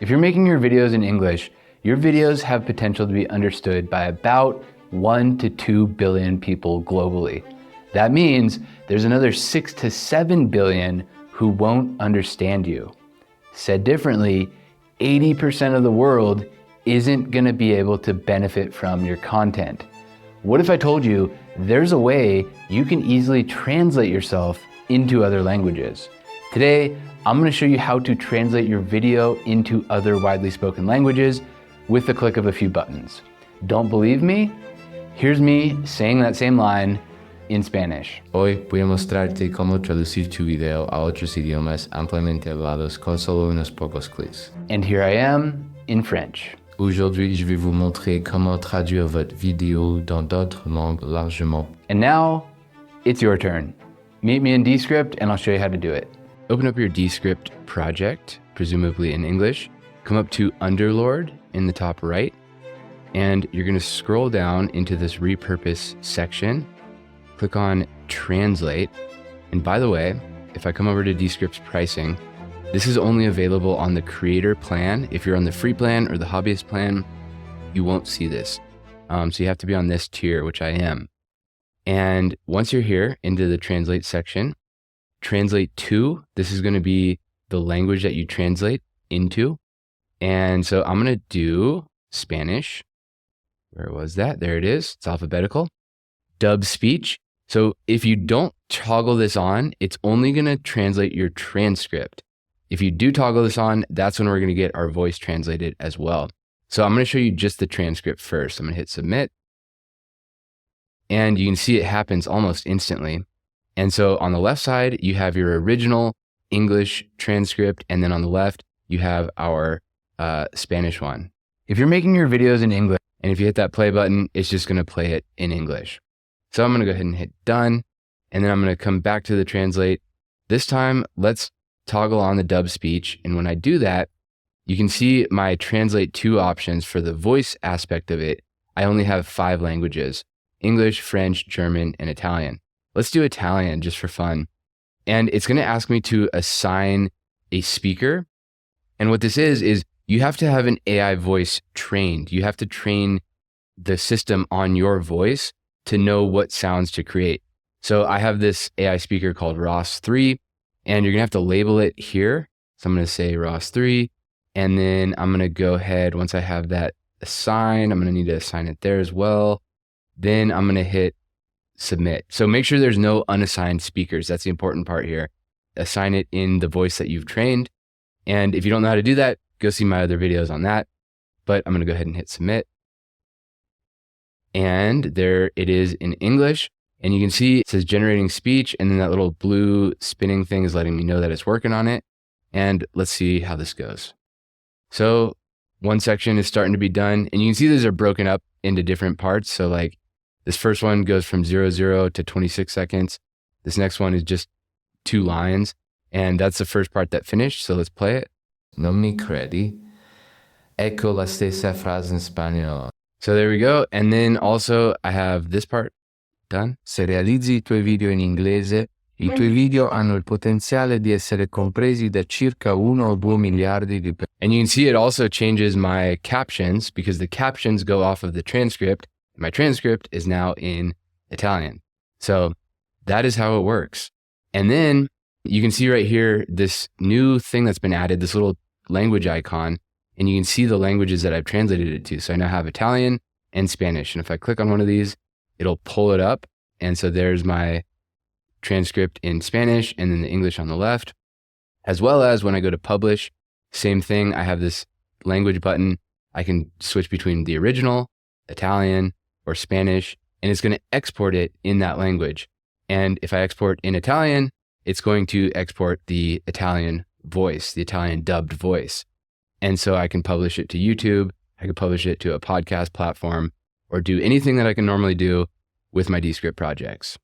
If you're making your videos in English, your videos have potential to be understood by about 1 to 2 billion people globally. That means there's another 6 to 7 billion who won't understand you. Said differently, 80% of the world isn't gonna be able to benefit from your content. What if I told you there's a way you can easily translate yourself into other languages? Today, I'm gonna show you how to translate your video into other widely spoken languages with the click of a few buttons. Don't believe me? Here's me saying that same line in Spanish. Hoy voy a mostrarte cómo traducir tu video a otros idiomas ampliamente hablados con solo unos pocos clics. And here I am in French. Aujourd'hui, je vais vous montrer comment traduire votre vidéo dans d'autres langues largement. And now, it's your turn. Meet me in Descript and I'll show you how to do it. Open up your Descript project, presumably in English. Come up to Underlord in the top right, and you're gonna scroll down into this repurpose section. Click on Translate. And by the way, if I come over to Descript's pricing, this is only available on the creator plan. If you're on the free plan or the hobbyist plan, you won't see this. So you have to be on this tier, which I am. And once you're here into the translate section, translate to, this is gonna be the language that you translate into. And so I'm gonna do Spanish. Where was that? There it is, it's alphabetical. Dub speech. So if you don't toggle this on, it's only gonna translate your transcript. If you do toggle this on, that's when we're gonna get our voice translated as well. So I'm gonna show you just the transcript first. I'm gonna hit submit. And you can see it happens almost instantly. And so on the left side, you have your original English transcript. And then on the left, you have our Spanish one. If you're making your videos in English, and if you hit that play button, it's just gonna play it in English. So I'm gonna go ahead and hit done. And then I'm gonna come back to the translate. This time, let's toggle on the dub speech. And when I do that, you can see my translate to options for the voice aspect of it. I only have 5 languages: English, French, German, and Italian. Let's do Italian just for fun. And it's gonna ask me to assign a speaker. And what this is you have to have an AI voice trained. You have to train the system on your voice to know what sounds to create. So I have this AI speaker called Ross3, and you're gonna have to label it here. So I'm gonna say Ross3, and then I'm gonna go ahead, once I have that assigned, I'm gonna need to assign it there as well. Then I'm gonna hit submit. So make sure there's no unassigned speakers. That's the important part here. Assign it in the voice that you've trained. And if you don't know how to do that, go see my other videos on that. But I'm gonna go ahead and hit submit. And there it is in English. And you can see it says generating speech, and then that little blue spinning thing is letting me know that it's working on it. And let's see how this goes. So one section is starting to be done, and you can see these are broken up into different parts. So like this first one goes from 0 to 26 seconds. This next one is just 2 lines, and that's the first part that finished. So let's play it. Non mi credi? Ecco la stessa frase in spagnolo. So there we go. And then also I have this part done. Se realizzi I tuoi video in inglese, i tuoi video hanno il potenziale di essere compresi da circa 1 o 2 miliardi di persone. And you can see it also changes my captions because the captions go off of the transcript. My transcript is now in Italian. So that is how it works. And then you can see right here, this new thing that's been added, this little language icon, and you can see the languages that I've translated it to. So I now have Italian and Spanish. And if I click on one of these, it'll pull it up. And so there's my transcript in Spanish and then the English on the left, as well as when I go to publish, same thing. I have this language button. I can switch between the original, Italian, or Spanish, and it's gonna export it in that language. And if I export in Italian, it's going to export the Italian voice, the Italian dubbed voice. And so I can publish it to YouTube, I can publish it to a podcast platform, or do anything that I can normally do with my Descript projects.